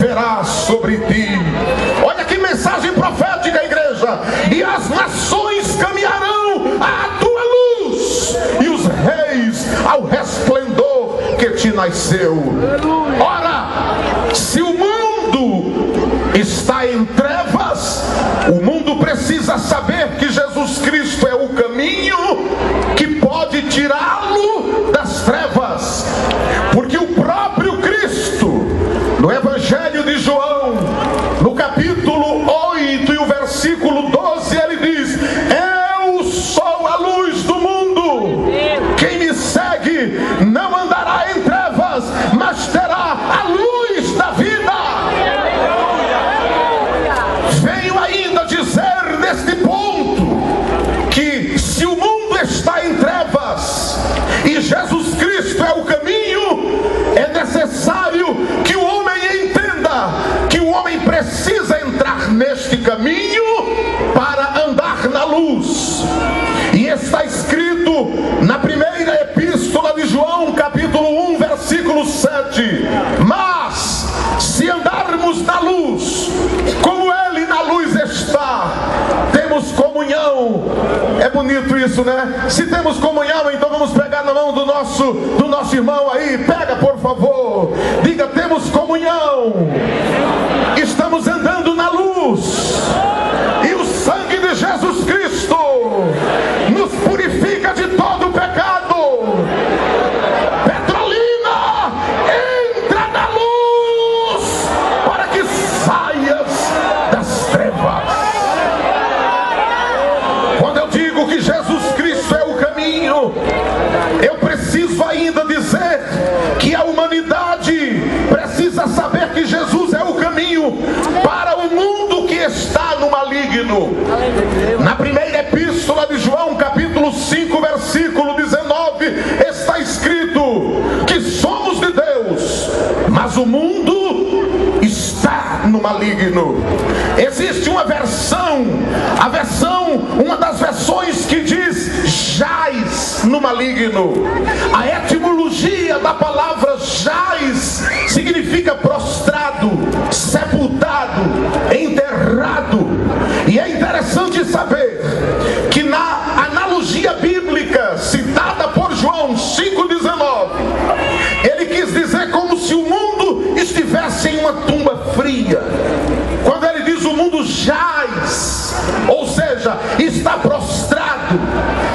choverá sobre ti. Olha que mensagem profética, igreja. E as nações caminharão à tua luz, e os reis ao resplendor que te nasceu. Ora, se o mundo está em trevas, o mundo precisa saber que Jesus Cristo é o caminho que pode tirá-lo das trevas. Porque o próprio Cristo, no Evangelho de João, no capítulo 8 e o versículo 12, ele diz: eu sou a luz do mundo. Quem me segue não andará em trevas, mas terá a luz da vida. Venho ainda dizer neste ponto que se o mundo está em trevas e Jesus Cristo é o caminho, é necessário que o homem entenda que o homem precisa entrar neste caminho para andar na luz. E está escrito na primeira epístola de João, capítulo 1, versículo 7: mas se andarmos na luz, como ele na luz está, temos comunhão. É bonito isso, né? Se temos comunhão, então vamos pegar na mão do nosso irmão aí. Pega, por favor. Diga: temos comunhão. Estamos andando na luz. E o sangue de Jesus Cristo nos purifica de todo o pecado. Petrolina, entra na luz para que saias das trevas. Quando eu digo que Jesus Cristo é o caminho, eu preciso ainda dizer que a humanidade precisa saber que Jesus é o caminho para o mundo que está no maligno. Na primeira epístola de João, capítulo 5, versículo 19, está escrito que somos de Deus, mas o mundo está no maligno. Existe uma uma das versões que diz jaz no maligno. A etimologia da palavra jaz significa prostrado, sepultado, enterrado. E é interessante saber que na analogia bíblica citada por João 5,19, ele quis dizer como se o mundo estivesse em uma tumba fria. Quando ele diz o mundo jaz, ou seja, está prostrado,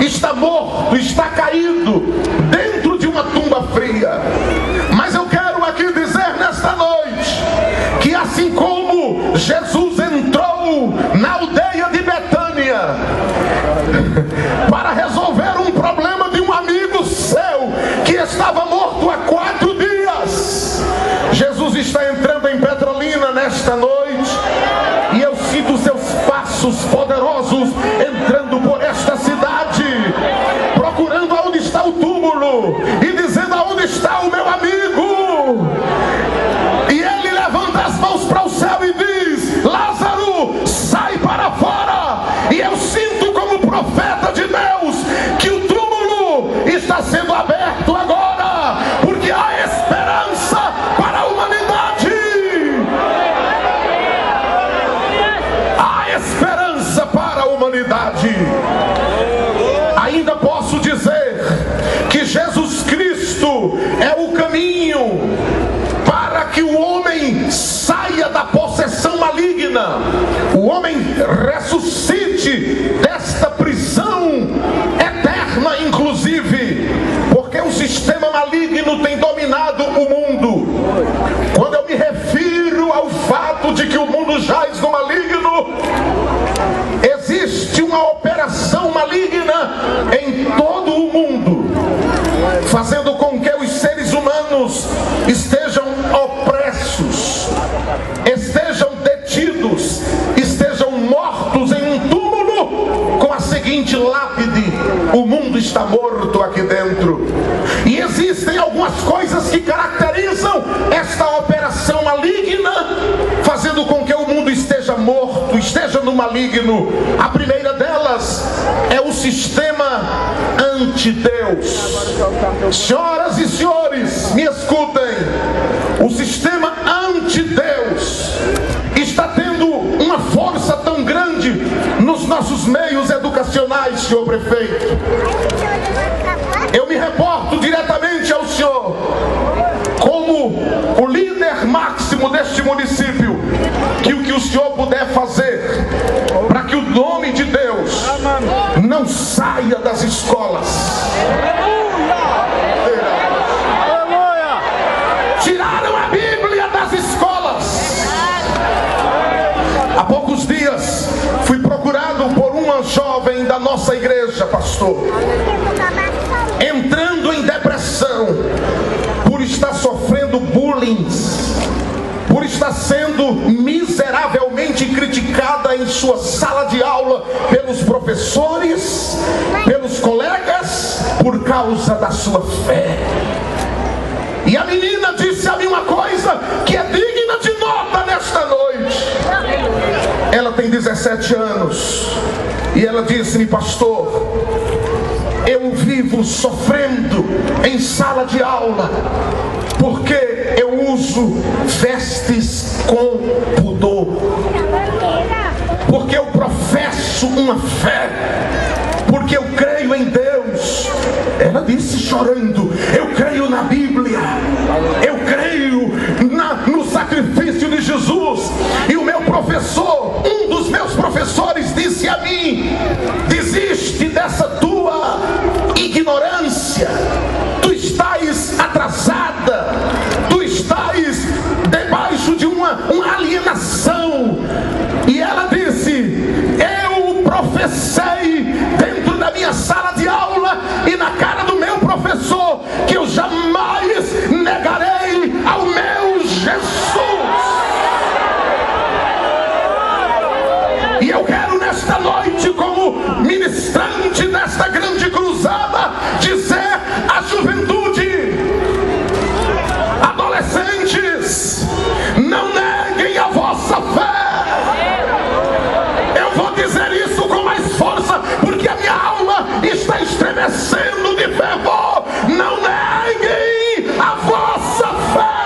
está morto, está caído dentro de uma tumba fria. Mas eu quero aqui dizer nesta noite que assim como Jesus entrou na aldeia de Betânia para resolver um problema de um amigo seu que estava morto há 4 dias, Jesus está entrando em Petrolina nesta noite, e eu sinto seus passos poderosos entrando por esta cidade, procurando aonde está o túmulo e dizendo: aonde está o meu amigo? E ele levanta as mãos para o céu e diz: Lázaro, sai para fora. E eu sinto como profeta de Deus que o túmulo está sendo aberto agora, porque há esperança para a humanidade. Há esperança para a humanidade. Ainda posso dizer que Jesus Cristo é o caminho para que o homem saia da possessão maligna, o homem ressuscite desta prisão eterna, inclusive, porque o sistema maligno tem dominado o mundo. Quando eu me refiro ao fato de que o mundo jaz no maligno, existe uma operação maligna em todo o mundo, fazendo com que os seres humanos estejam opressos, estejam detidos, estejam mortos em um túmulo com a seguinte lápide: o mundo está morto aqui dentro. E existem algumas coisas que caracterizam esta operação maligna, fazendo com que o mundo esteja morto, esteja no maligno. A primeira delas é o sistema anti-Deus. Senhoras e senhores, me escutem. O sistema anti-Deus senhor prefeito. Eu me reporto diretamente ao senhor, como o líder máximo deste município, que o que o senhor puder fazer para que o nome de Deus não saia das escolas. Tiraram a Bíblia das escolas. Há poucos dias fui procurado por uma jovem da nossa igreja, pastor, entrando em depressão por estar sofrendo bullying, por estar sendo miseravelmente criticada em sua sala de aula pelos professores, pelos colegas, por causa da sua fé. E a menina disse a mim uma coisa que é digna de nota nesta noite. Ela tem 17 anos e ela disse-me: pastor, eu vivo sofrendo em sala de aula porque eu uso vestes com pudor, porque eu professo uma fé, porque eu creio em Deus. Ela disse chorando: eu creio na Bíblia, eu creio no sacrifício de Jesus. E o meu professor, um dos meus professores, disse a mim: desiste dessa tua ignorância, tu estás atrasada, tu estás debaixo de uma alienação. E ela disse: eu professei dentro da minha sala de aula e na cara do meu professor que eu jamais negarei ao meu Jesus. E eu quero nesta noite, como ministrante desta grande cruzada, dizer à juventude: adolescentes, não neguem a vossa fé. Eu vou dizer isso com mais força, porque a minha alma está estremecendo de fervor. Não neguem a vossa fé.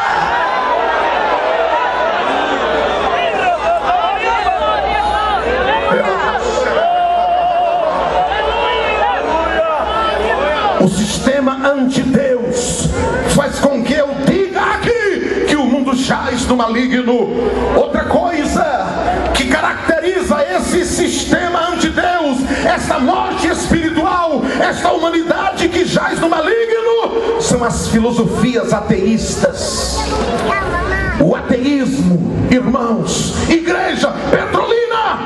O sistema anti-Deus faz com que eu diga aqui que o mundo jaz no maligno. Outra coisa que caracteriza esse sistema anti-Deus, essa morte espiritual, esta humanidade que jaz no maligno, são as filosofias ateístas. O ateísmo, irmãos, igreja Petrolina,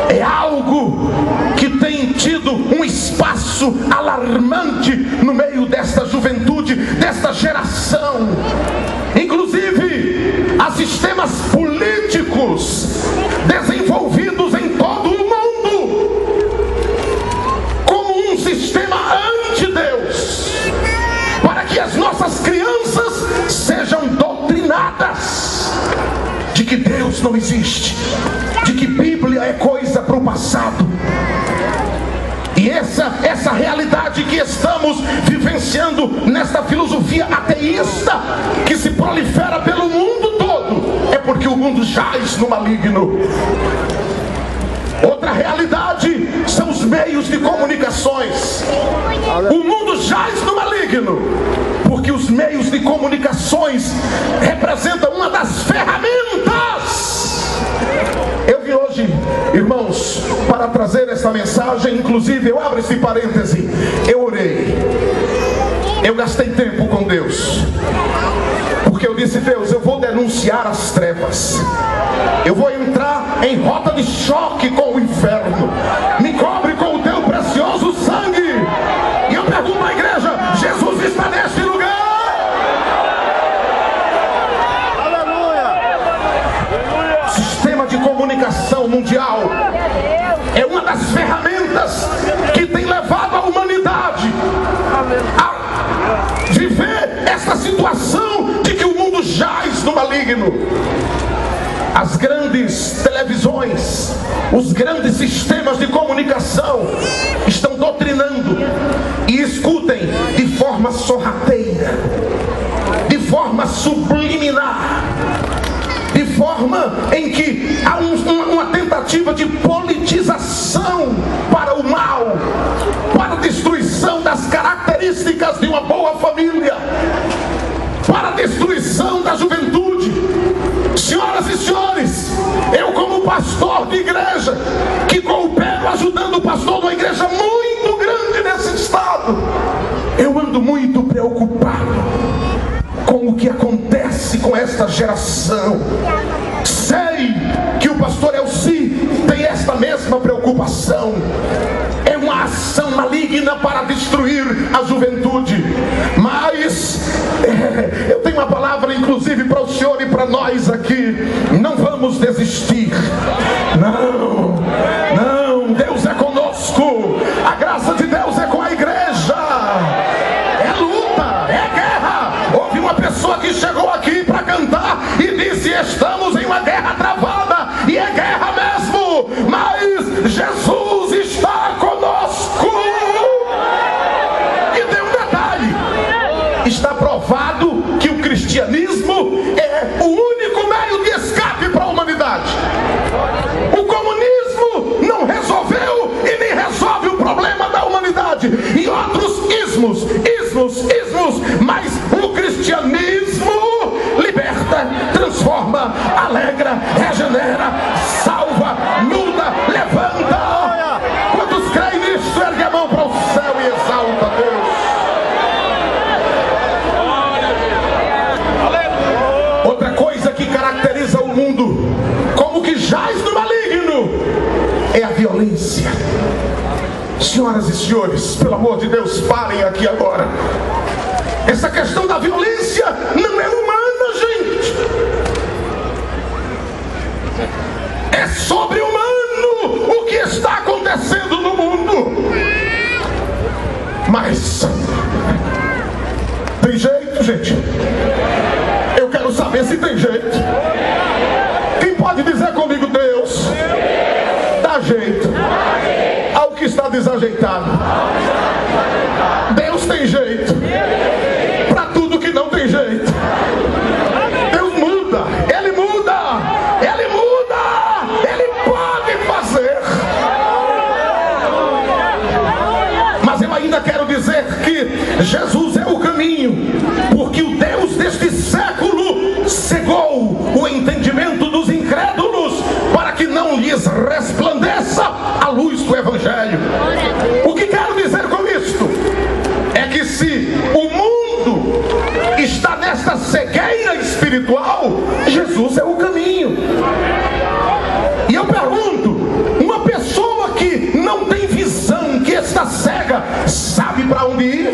é algo que tem tido um espaço alarmante no meio desta juventude, desta geração. Inclusive, há sistemas políticos desenvolvidos em todo o mundo como um sistema anti-Deus, para que as nossas crianças sejam doutrinadas de que Deus não existe, de que Bíblia é coisa para o passado. E essa realidade que estamos vivenciando nesta filosofia ateísta que se prolifera pelo mundo todo, é porque o mundo jaz no maligno. Outra realidade são os meios de comunicações. O mundo jaz no maligno porque os meios de comunicações representam uma das ferramentas. Eu vim hoje, irmãos, para trazer essa mensagem. Inclusive, eu abro esse parêntese, eu orei, eu gastei tempo com Deus, porque eu disse: Deus, eu vou denunciar as trevas, eu vou entrar em rota de choque com o inferno, me cobre com o teu precioso sangue. E eu pergunto à igreja: Jesus está neste lugar? Sistema de comunicação mundial é uma das ferramentas que tem levado a humanidade a viver essa situação de que o mundo jaz no maligno. As grandes televisões, os grandes sistemas de comunicação estão doutrinando. E escutem, de forma sorrateira, de forma subliminar, de forma forma em que há uma tentativa de politização para o mal, para a destruição das características de uma boa família, para a destruição da juventude. Senhoras e senhores, eu como pastor de igreja, que coopero ajudando o pastor de uma igreja muito grande nesse estado, eu ando muito preocupado com o que acontece com esta geração. Sei que o pastor Elci tem esta mesma preocupação. É uma ação maligna para destruir a juventude. Mas eu tenho uma palavra inclusive para o senhor e para nós aqui. Não vamos desistir. Não, Deus é conosco. A graça de Deus é com a igreja. É luta, é guerra. Houve uma pessoa que chegou aqui para cantar e disse: estamos em uma guerra travada. E é guerra mesmo, mas Jesus está conosco. E tem um detalhe: está provado que o cristianismo é o único meio de escape para a humanidade. O comunismo não resolveu e nem resolve o problema da humanidade. E outros ismos, mas o cristianismo liberta, transforma, alegra, regenera, salva, muda, levanta. Quantos creem nisso, ergue a mão para o céu e exalta a Deus. Outra coisa que caracteriza o mundo como que jaz no maligno é a violência. Senhoras e senhores, pelo amor de Deus, parem aqui agora. Essa questão da violência não é humana, gente. É sobre-humano o que está acontecendo no mundo. Mas tem jeito, gente? Eu quero saber se tem jeito. Quem pode dizer comigo: Deus dá jeito ao que está desajeitado. Deus tem jeito para tudo que não tem jeito. Deus muda, Ele muda, Ele muda, Ele pode fazer. Mas eu ainda quero dizer que Jesus é o caminho, porque o Deus deste século cegou o entendimento dos incrédulos para que não lhes resplandeça a luz do Evangelho. O que quero dizer com isto é que se o mundo está nesta cegueira espiritual, Jesus é o caminho. E eu pergunto: uma pessoa que não tem visão, que está cega, sabe para onde ir?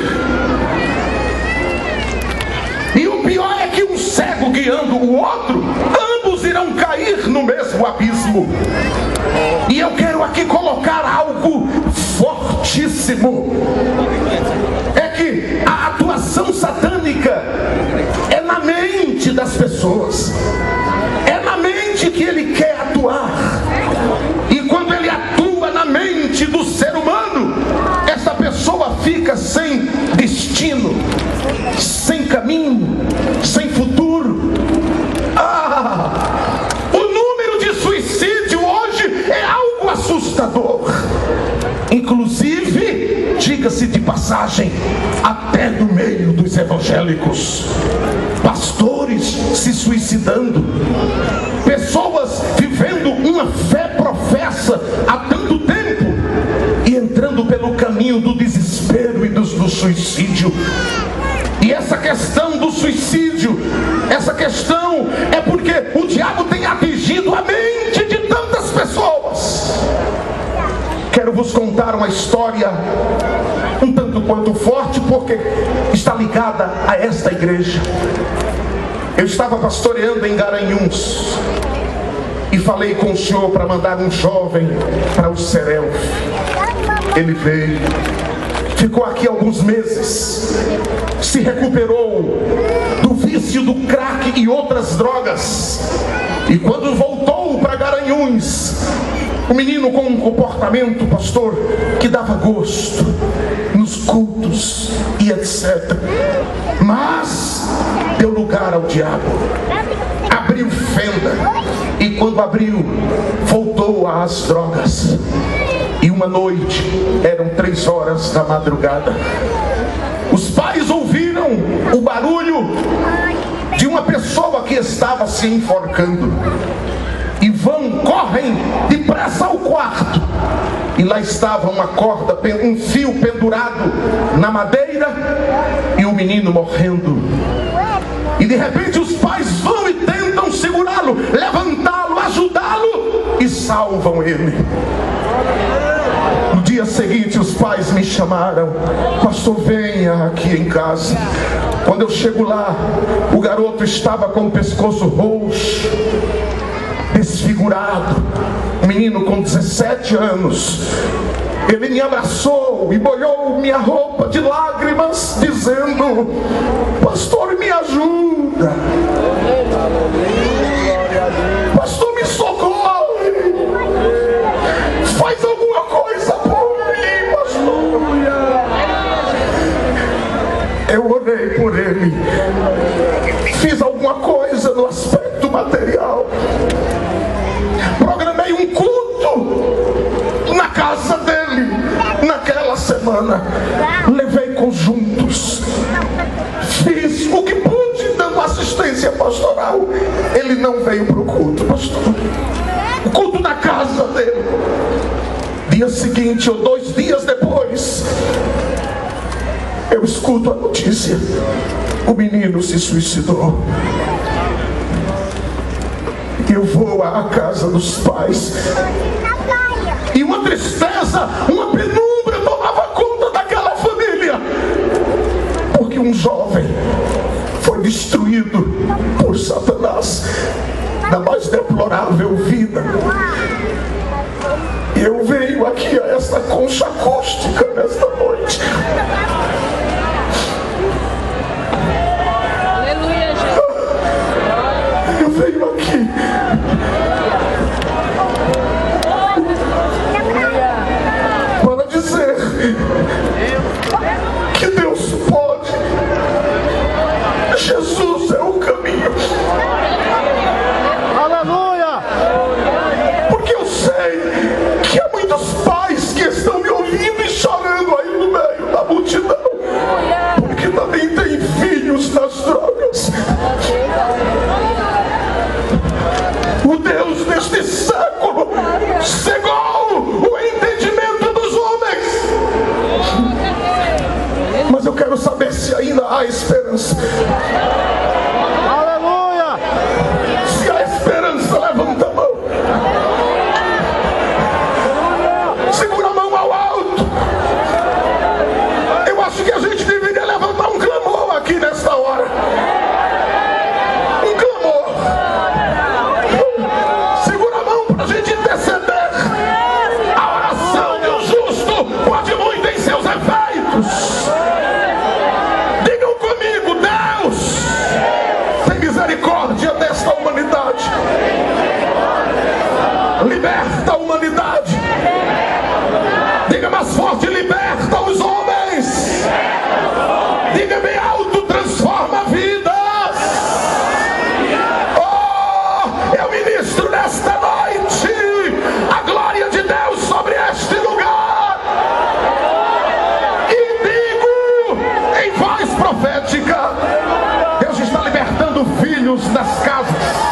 E o pior é que um cego guiando o outro, ambos irão cair no mesmo abismo. E eu quero aqui colocar algo fortíssimo. É que a atuação satânica é na mente das pessoas. É na mente que ele quer atuar. E quando ele atua na mente do ser humano, essa pessoa fica sem destino, sem caminho, sem futuro. O número de suicídio hoje é algo assustador. Inclusive, diga-se de passagem, até no meio dos evangélicos. Pastores se suicidando. Pessoas vivendo uma fé professa há tanto tempo e entrando pelo caminho do desespero e do suicídio. E essa questão do suicídio, essa questão é porque o diabo tem atingido a mente de tantas pessoas. Quero vos contar uma história um tanto quanto forte, porque está ligada a esta igreja. Eu estava pastoreando em Garanhuns e falei com o senhor para mandar um jovem para o Serel. Ele veio, ficou aqui alguns meses, se recuperou do vício do crack e outras drogas. E quando voltou para Garanhuns, o menino com um comportamento, pastor, que dava gosto nos cultos e etc. Mas deu lugar ao diabo, abriu fenda, quando abriu, voltou às drogas. E uma noite, eram 3 horas da madrugada, os pais ouviram o barulho de uma pessoa que estava se enforcando. E correm depressa ao quarto. E lá estava uma corda, um fio pendurado na madeira, e o menino morrendo. E de repente os pais vão e tentam segurá-lo, levantá-lo, ajudá-lo, e salvam ele. No dia seguinte os pais me chamaram: pastor, venha aqui em casa. Quando eu chego lá, o garoto estava com o pescoço roxo, desfigurado, um menino com 17 anos. Ele me abraçou e molhou minha roupa de lágrimas, dizendo: pastor, me ajuda, pastor, me socorre, faz alguma coisa por mim, pastor. Eu orei por ele, fiz alguma coisa no aspecto material, programei um culto na casa dele naquela semana, levei conjuntos, fiz o que pude dando assistência pastoral. Ele não veio para o culto, pastor, o culto na casa dele. Dia seguinte, ou 2 dias depois, eu escuto a notícia: o menino se suicidou. Eu vou à casa dos pais, e uma tristeza, uma penumbra tomava conta daquela família, porque um jovem foi destruído por Satanás da mais deplorável vida. E eu venho aqui a esta concha acústica nesta noite. Aleluia, Jesus. Eu venho aqui para dizer que Deus pode. Jesus é o caminho. Aleluia! Porque eu sei que há muitos pais que estão me ouvindo e chorando aí no meio da multidão, porque também tem filhos nas drogas. O Deus deste século cegou o entendimento dos homens. Mas eu quero saber se ainda há esperança. Aleluia! Se há esperança, levanta a mão. Segura a mão ao alto. Eu acho que a gente deveria levantar um clamor aqui nesta hora. Um clamor. Segura a mão para a gente interceder. A oração de um justo pode muito em seus efeitos. Digam comigo: Deus, tem misericórdia desta humanidade. Liberta a humanidade. Diga mais forte: liberta os homens. Diga bem alto: transforma vidas. Oh, eu ministro nesta noite a glória de Deus sobre este lugar. E digo em voz profética: Deus está libertando filhos das casas.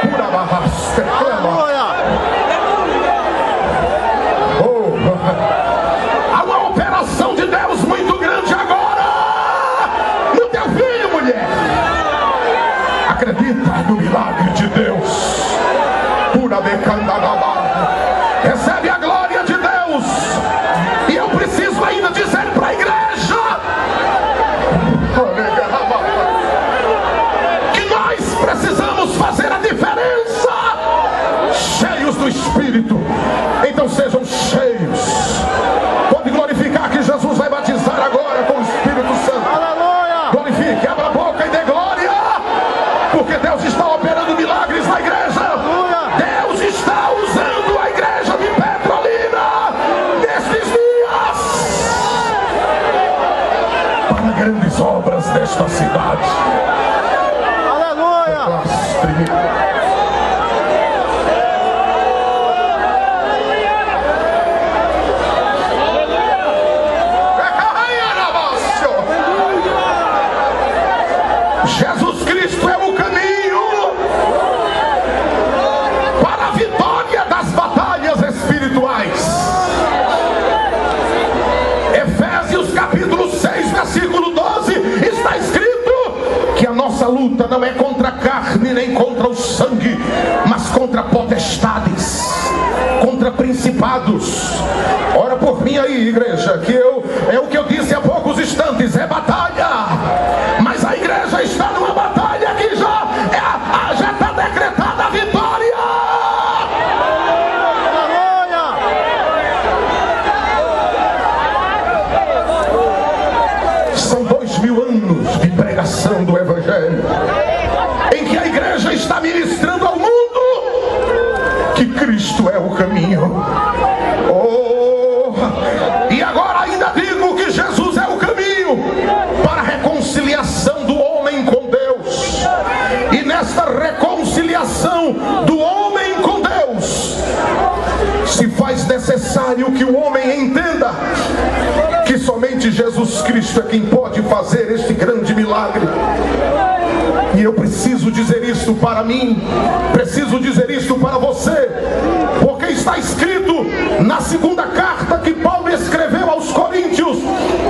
Pura barrasta, clama. Oh, há uma operação de Deus muito grande agora no teu filho, mulher. Acredita no milagre de Deus. Pura becandagabá. Recebe a glória de Deus. E eu preciso ainda dizer para a igreja que nós precisamos fazer a diferença. Cheios do Espírito. Então sejam cheios. Pode glorificar que Jesus vai batizar agora com o Espírito Santo. Aleluia! Glorifique, abra a boca e dê glória, porque Deus está operando milagres na igreja. Deus está usando a igreja de Petrolina nestes dias para grandes obras desta cidade. Aleluia! não é contra a carne nem contra o sangue, mas contra potestades, contra principados. Ora por mim aí, igreja, que é o que eu disse há poucos instantes, é batalha. Mas a igreja está numa batalha que já está decretada a vitória. São 2000 anos de pregação do Evangelho, em que a igreja está ministrando ao mundo que Cristo é o caminho. E agora ainda digo que Jesus é o caminho para a reconciliação do homem com Deus. E nesta reconciliação do homem com Deus, se faz necessário que o homem entenda que somente Jesus Cristo é quem pode fazer este grande milagre. E eu preciso dizer isto para mim, preciso dizer isto para você, porque está escrito na segunda carta que Paulo escreveu aos Coríntios,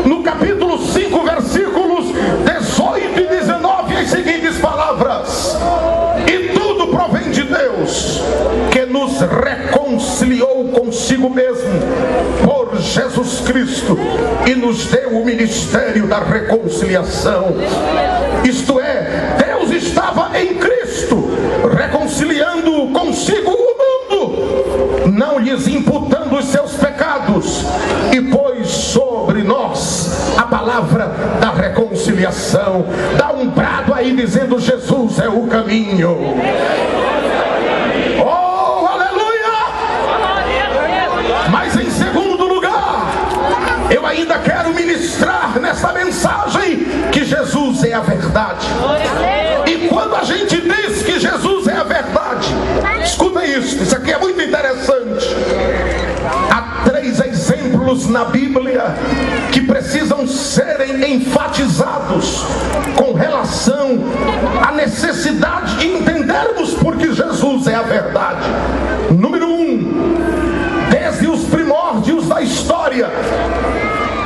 no capítulo 5, versículos 18 e 19, as seguintes palavras: e tudo provém de Deus, que nos reconciliou consigo mesmo por Jesus Cristo e nos deu o ministério da reconciliação. Isto é, Deus estava em Cristo reconciliando consigo o mundo, não lhes imputando os seus pecados, e pôs sobre nós a palavra da reconciliação. Dá um brado aí dizendo: Jesus é o caminho. Oh, aleluia! Mas em segundo lugar, eu ainda quero ministrar nessa mensagem que Jesus é a verdade. E quando a gente diz que Jesus é a verdade, escuta isso aqui é muito interessante. Há 3 exemplos na Bíblia que precisam serem enfatizados com relação à necessidade de entendermos porque Jesus é a verdade. Número 1, desde os primórdios da história,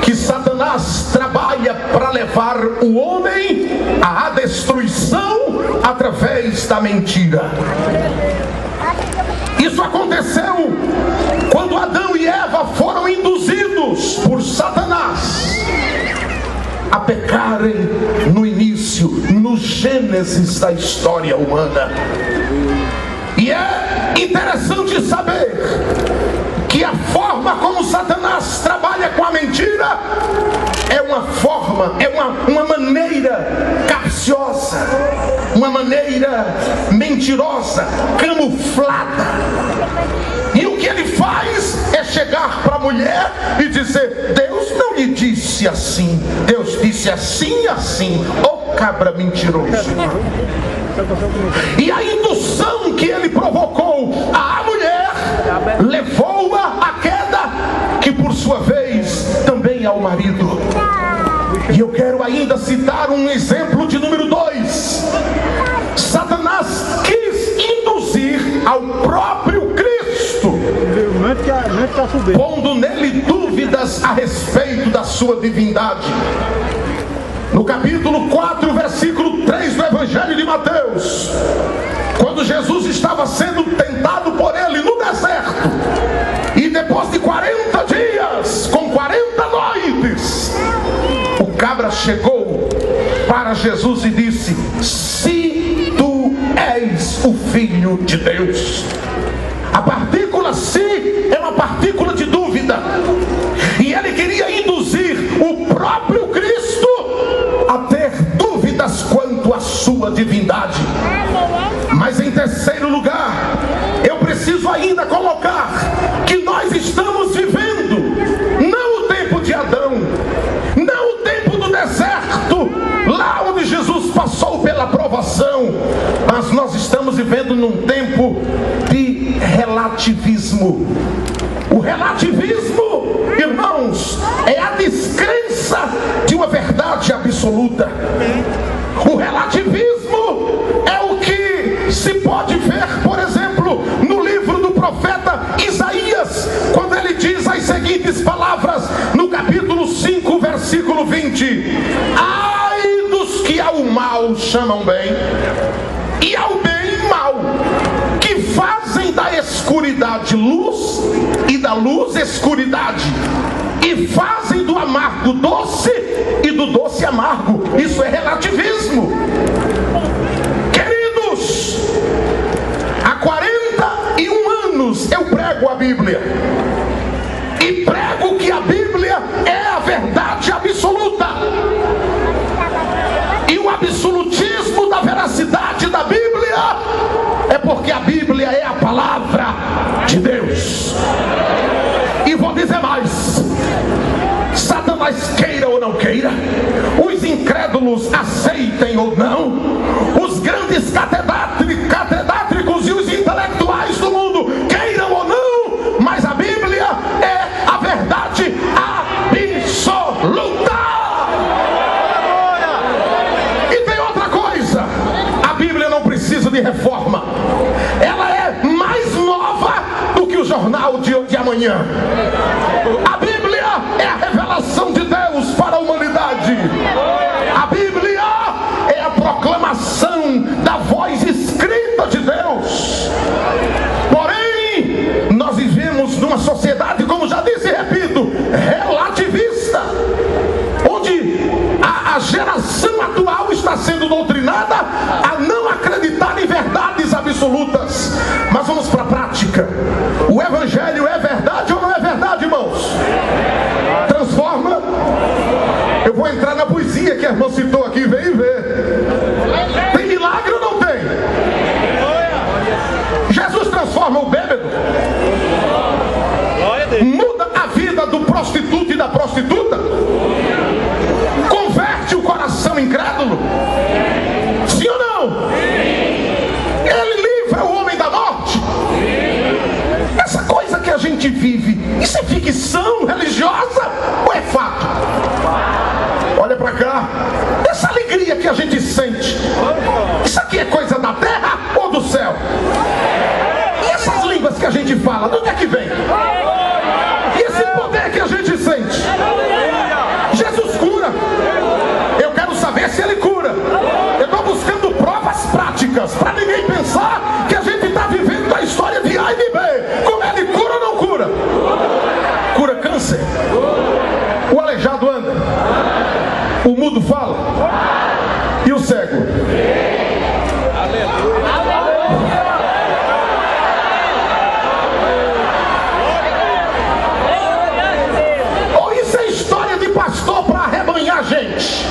que Satanás trabalha para levar o homem à destruição através da mentira. Isso aconteceu quando Adão e Eva foram induzidos por Satanás a pecarem no início, no Gênesis da história humana. E é interessante saber que a forma como Satanás trabalha com a mentira é uma forma, é uma maneira capciosa, uma maneira mentirosa, camuflada. E o que ele faz é chegar para a mulher e dizer: Deus não lhe disse assim, Deus disse assim, assim. Ô cabra mentiroso. E a indução que ele provocou à mulher levou-a à queda, que por sua vez também ao marido. E eu quero ainda citar um exemplo de número 2. Satanás quis induzir ao próprio Cristo, pondo nele dúvidas a respeito da sua divindade. No capítulo 4, versículo 3 do Evangelho de Mateus, quando Jesus estava sendo tentado por ele no deserto, e depois de 40 dias, com 40 noites, o cabra chegou para Jesus e disse: se tu és o Filho de Deus. A partícula "se" é uma partícula de dúvida, e ele queria induzir o próprio Cristo a ter dúvidas quanto à sua divindade. Mas em terceiro lugar, eu preciso ainda colocar que nós estamos vivendo não o tempo de Adão, não o tempo do deserto, lá onde Jesus passou pela provação, mas nós estamos vivendo num tempo de relativismo. O relativismo, irmãos, é a descrença de uma verdade absoluta. O relativismo é o que se pode ver, por exemplo, no livro do profeta Isaías, quando ele diz as seguintes palavras, no capítulo 5, versículo 20: ai dos que ao mal mal chamam bem, e ao bem mal, que fazem da escuridade luz e da luz escuridade, e fazem do amargo doce e do doce amargo. Isso é relativismo. Queridos, há 41 anos eu prego a Bíblia, e prego que a Bíblia é a verdade absoluta. E o absolutismo da veracidade da Bíblia é porque a Bíblia é a palavra de Deus. E vou dizer mais: Satanás queira ou não queira, os incrédulos aceitem ou não, os grandes catedráticos e os intelectuais do mundo queiram ou não, mas a Bíblia é a verdade absoluta. E tem outra coisa: a Bíblia não precisa de reforma. Ela é mais nova do que o jornal de amanhã. A Bíblia é a revelação de Deus para a humanidade. A Bíblia é a proclamação da voz escrita de Deus. Porém, nós vivemos numa sociedade, como já disse e repito, relativista, onde a geração atual está sendo doutrinada a não acreditar em verdades absolutas. Mas vamos para a prática. O Evangelho é verdade ou não é verdade, irmãos? Transforma. Eu vou entrar na poesia que a irmã citou aqui, vem ver. Tem milagre ou não tem? Jesus transforma o bêbado, muda a vida do prostituto e da prostituta, converte o coração incrédulo, sim ou não? Ele livra o homem da morte. Essa coisa que a gente vive, isso é ficção religiosa ou é fato? Olha pra cá. Essa alegria que a gente sente, isso aqui é coisa da terra ou do céu? E essas línguas que a gente fala, de onde é que vem? E esse poder que a gente sente? Jesus cura. Eu quero saber se ele cura. Eu estou buscando provas práticas, para ninguém pensar que a gente está vivendo a história de A e de B. Como ele cura ou não cura? Cura câncer. O aleijado anda. O mudo fala. E o cego? Ou isso é história de pastor para arrebanhar gente?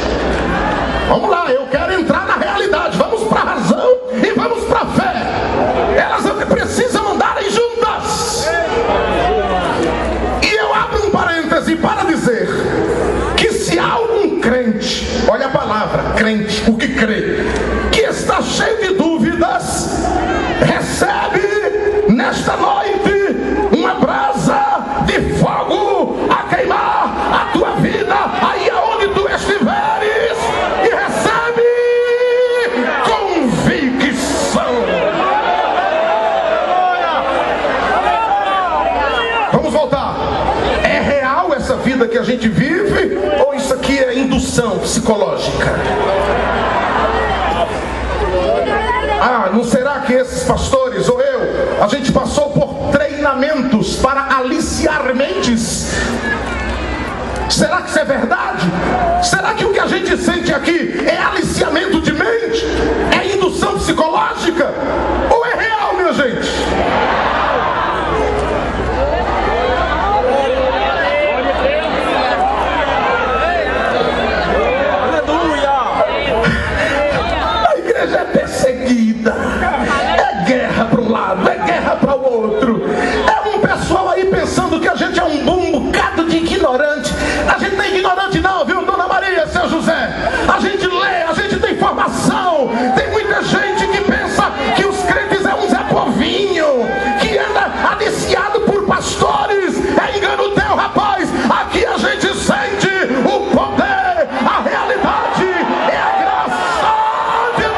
Vamos lá, eu quero entrar na realidade. Vamos para a razão e vamos para a fé. Elas precisam andarem juntas. E eu abro um parêntese para dizer que se há algum crente, olha a palavra, crente, o que crê, que está cheio de dúvidas, recebe nesta noite uma brasa de fogo a queimar a tua vida aí aonde tu estiveres, e recebe convicção. Vamos voltar. É real essa vida que a gente vive, ou isso aqui é indução psicológica? Ah, não será que esses pastores ou eu, a gente passou por treinamentos para aliciar mentes? Será que isso é verdade? Será que o que a gente sente aqui é aliciamento de mente? É indução psicológica? Ou é real, minha gente? A igreja é perseguida, é guerra para um lado, é guerra para o outro. É um pessoal aí pensando que a gente é um bocado de ignorante. A gente não é ignorante não, viu, dona Maria, seu José? A gente lê, a gente tem formação. Tem muita gente que pensa que os crentes é um Zé Povinho, que anda aliciado por pastores. É engano teu, rapaz. Aqui a gente sente o poder, a realidade é a graça de Deus.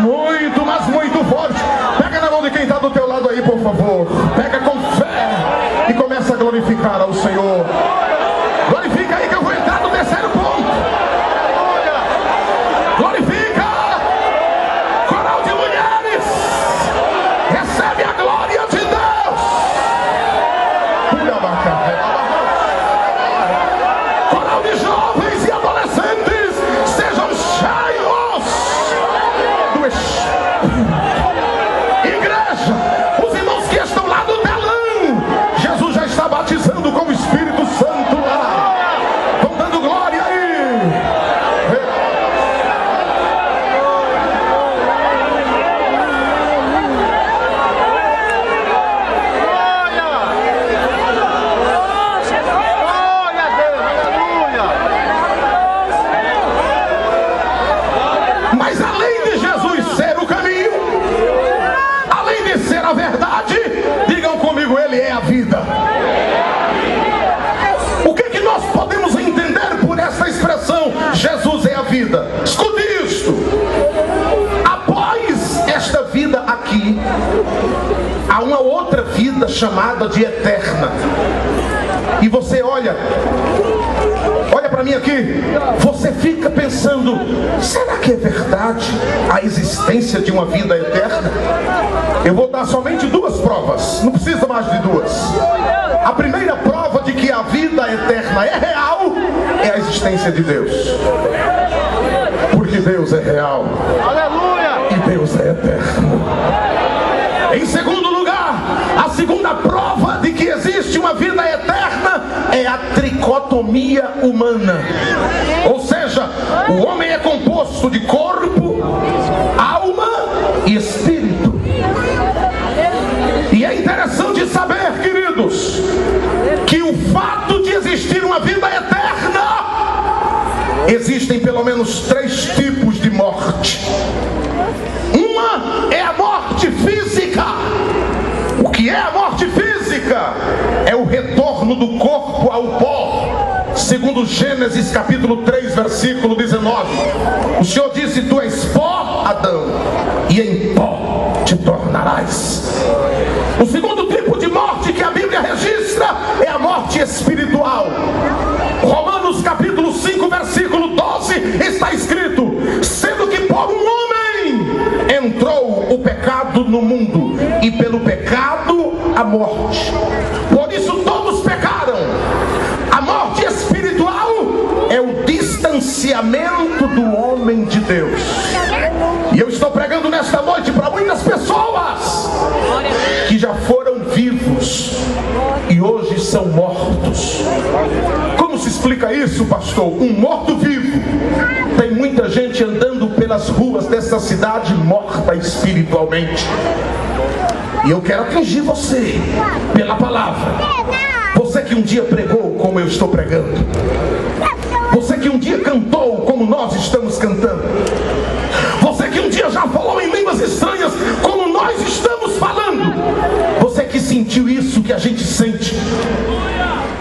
muito, mas muito forte. Pega na mão de quem está do teu lado aí, por favor. Pega com fé e começa a glorificar ao Senhor. Glorifica aí que eu vou entrar no terceiro ponto. Glorifica. Coral de mulheres, recebe a glória de Deus. Coral de jovens e adolescentes, sejam cheios do Espírito. Igreja, os irmãos que estão lá no telão, Jesus já está batizando com o Espírito Santo lá. Vão dando glória aí. Mas além de Jesus ser o caminho, além de ser a verdade, digam comigo, Ele é a vida. O que nós podemos entender por essa expressão, Jesus é a vida? Escute isto. Após esta vida aqui, há uma outra vida chamada de eterna. E você olha para mim aqui, você fica pensando, será que é verdade a existência de uma vida eterna? Eu vou dar somente duas provas, não precisa mais de duas. A primeira prova de que a vida eterna é real é a existência de Deus. Porque Deus é real. Aleluia! E Deus é eterno. Em segundo lugar, a segunda prova de que existe uma vida eterna é a tricotomia humana. Ou seja, o homem é composto de corpo, alma e espírito. E é interessante saber, queridos, que o fato de existir uma vida eterna, existem pelo menos 3 tipos de morte. Uma é a morte física. O que é a morte física? É o retorno do corpo ao pó. Segundo Gênesis capítulo 3, versículo 19. O Senhor disse, tu és pó, Adão, e em pó te tornarás. O segundo tipo de morte que a Bíblia registra é a morte espiritual. Romanos capítulo 5, versículo 12, está escrito, sendo que por um homem entrou o pecado no mundo, e pelo pecado a morte. Por isso todos pecaram. A morte espiritual é o distanciamento do homem de Deus. E eu estou pregando nesta noite para muitas pessoas que já foram vivos e hoje são mortos. Como se explica isso, pastor? Um morto-vivo. Tem muita gente andando pelas ruas dessa cidade morta espiritualmente. E eu quero atingir você pela palavra. Você que um dia pregou como eu estou pregando. Você que um dia cantou como nós estamos cantando. Você que um dia já falou em línguas estranhas como nós estamos falando. Você que sentiu isso que a gente sente.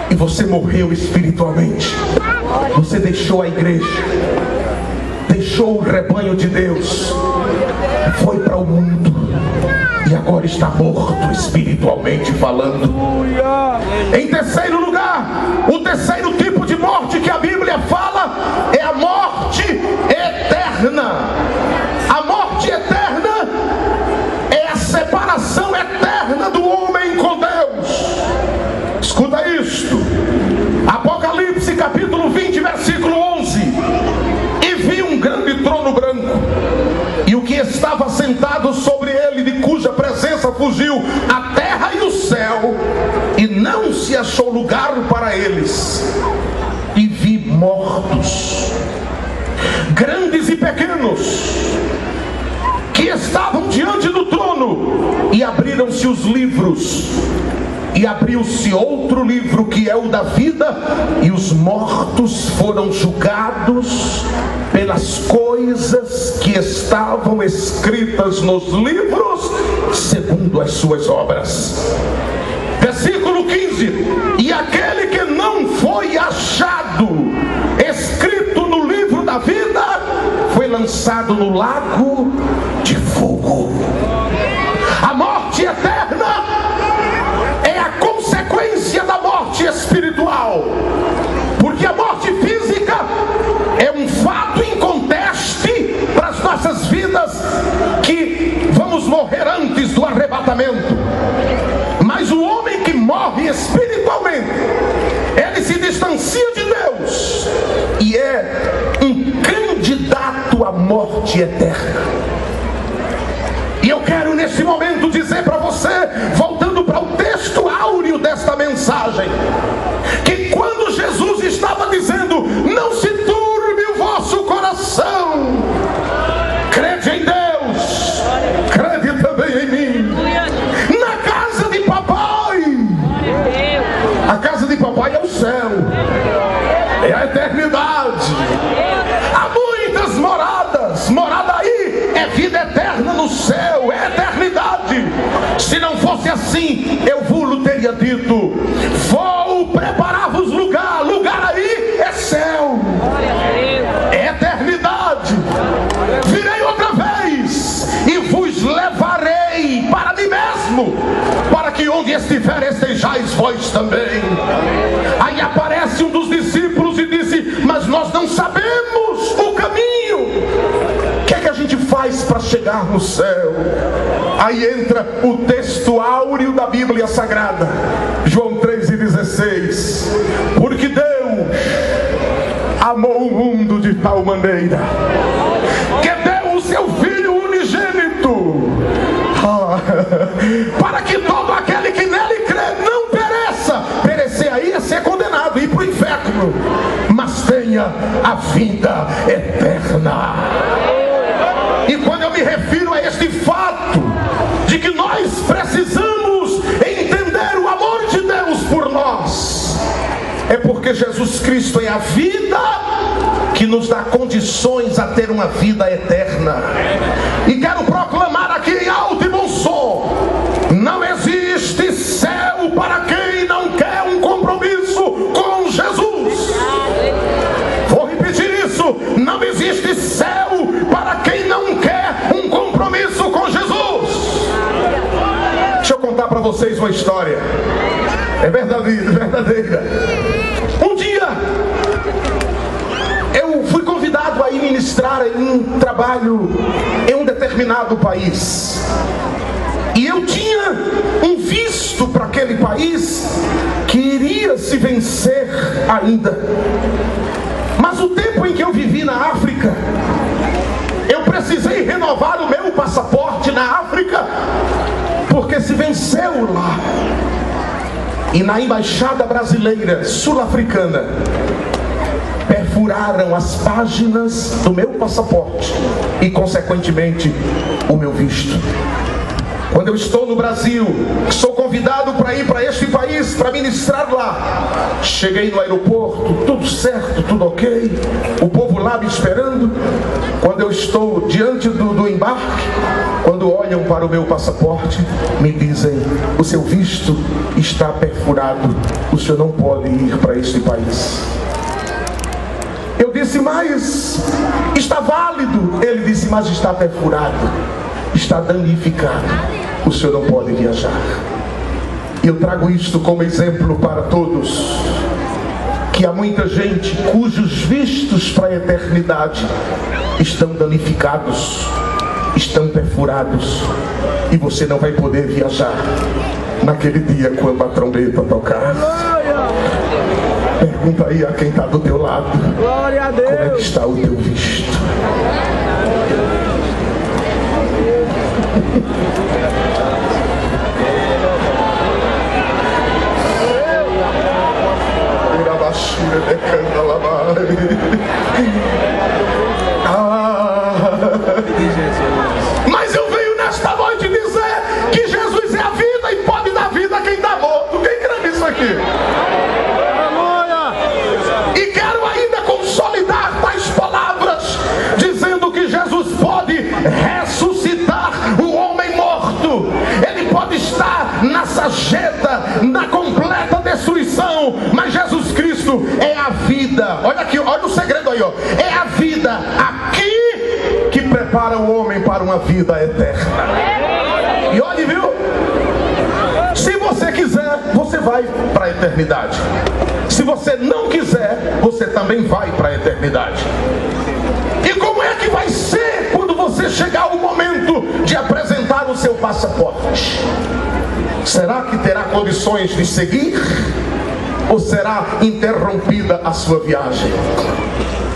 E você morreu espiritualmente. Você deixou a igreja. Deixou o rebanho de Deus. Foi para o mundo. E agora está morto espiritualmente falando. Em terceiro lugar, o terceiro tipo de morte que a Bíblia fala é a morte eterna. A morte eterna é a separação eterna do homem com Deus. Escuta isto. Apocalipse capítulo 20, versículo 11. E vi um grande trono branco, e o que estava sentado sobre ele, de cuja presença fugiu a terra e o céu, e não se achou lugar para eles. E vi mortos, grandes e pequenos, que estavam diante do trono, e abriram-se os livros. E abriu-se outro livro, que é o da vida, e os mortos foram julgados pelas coisas que estavam escritas nos livros, segundo as suas obras. Versículo 15. E aquele que não foi achado escrito no livro da vida, foi lançado no lago de fogo. A morte eterna é a consequência da morte espiritual, porque a morte física é um fato inconteste para as nossas vidas, que vamos morrer antes do arrebatamento. Mas o homem que morre espiritualmente, ele se distancia de Deus e é um candidato à morte eterna. E eu quero nesse momento dizer para você, voltando para o texto áureo desta mensagem, que quando Jesus estava dizendo: não se turbe o vosso coração, crede em Deus, crede também em mim. Na casa de papai, a casa de papai é o céu, é a eternidade. Há muitas moradas, morada aí é vida eterna no céu, é eternidade. Se não fosse assim, eu vos teria dito: vou preparar-vos lugar, lugar aí é céu, é eternidade. Virei outra vez e vos levarei para mim mesmo, para que onde estiver estejais vós também. Aí aparece um dos discípulos e disse: mas nós não sabemos o caminho, o que é que a gente faz para chegar no céu? Aí entra o texto áureo da Bíblia Sagrada, João 3,16: porque Deus amou o mundo de tal maneira que deu o seu Filho unigênito, para que todo aquele que nele crê não pereça. Perecer aí é ser condenado, ir para o inferno, mas tenha a vida eterna. E quando eu me refiro a este fato de que nós precisamos entender o amor de Deus por nós, é porque Jesus Cristo é a vida que nos dá condições a ter uma vida eterna. E quero proclamar aqui em alto e bom som: não existe céu para quem não quer um compromisso com Jesus. Vou repetir isso: não existe céu para quem não quer um compromisso com Jesus. Deixa eu contar para vocês uma história, é verdadeira. Um dia eu fui convidado a ir ministrar em um trabalho em um determinado país, e eu tinha um visto para aquele país que iria se vencer ainda. Mas o tempo em que eu vivi na África, eu precisei renovar o meu passaporte na África, porque se venceu lá. E na embaixada brasileira sul-africana, perfuraram as páginas do meu passaporte e consequentemente o meu visto. Quando eu estou no Brasil, sou convidado para ir para este país, para ministrar lá. Cheguei no aeroporto, tudo certo, tudo ok, o povo lá me esperando. Quando eu estou diante do embarque, quando olham para o meu passaporte, me dizem: o seu visto está perfurado, o senhor não pode ir para este país. Eu disse: mas está válido. Ele disse: mas está perfurado, está danificado, o senhor não pode viajar. E eu trago isto como exemplo para todos, que há muita gente cujos vistos para a eternidade estão danificados, estão perfurados, e você não vai poder viajar naquele dia quando a trombeta tocar. Pergunta aí a quem está do teu lado: glória a Deus, como é que está o teu visto? Mas eu venho nesta noite dizer que Jesus é a vida e pode dar vida a quem está morto. Quem crê nisso aqui? E quero ainda consolidar tais palavras, dizendo que Jesus pode ressuscitar o homem morto. Ele pode estar na sarjeta, na completa destruição, mas Jesus Cristo é a vida. Olha aqui, olha o segredo aí, ó. É a vida aqui prepara o homem para uma vida eterna. E olhe, viu? Se você quiser, você vai para a eternidade. Se você não quiser, você também vai para a eternidade. E como é que vai ser quando você chegar o momento de apresentar o seu passaporte? Será que terá condições de seguir? Ou será interrompida a sua viagem?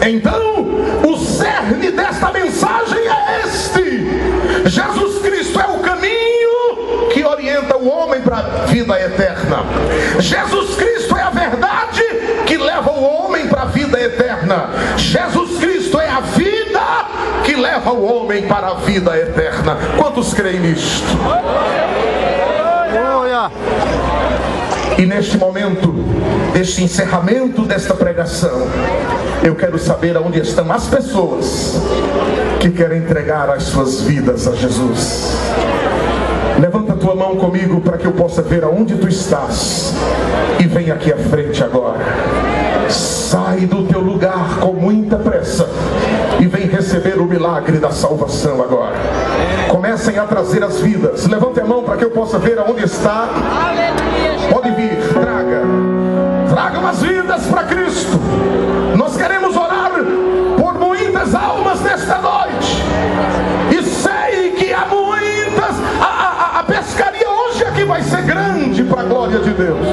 Então, o cerne desta mensagem é este: Jesus Cristo é o caminho que orienta o homem para a vida eterna. Jesus Cristo é a verdade que leva o homem para a vida eterna. Jesus Cristo é a vida que leva o homem para a vida eterna. Quantos creem nisto? E neste momento, deste encerramento desta pregação, eu quero saber aonde estão as pessoas que querem entregar as suas vidas a Jesus. Levanta a tua mão comigo para que eu possa ver aonde tu estás. E vem aqui à frente agora. Sai do teu lugar com muita pressa e vem receber o milagre da salvação agora. Comecem a trazer as vidas. Levante a mão para que eu possa ver aonde está. Pode vir, traga umas vidas para Cristo. Nós queremos orar por muitas almas nesta noite. E sei que há muitas. A pescaria hoje aqui vai ser grande para a glória de Deus.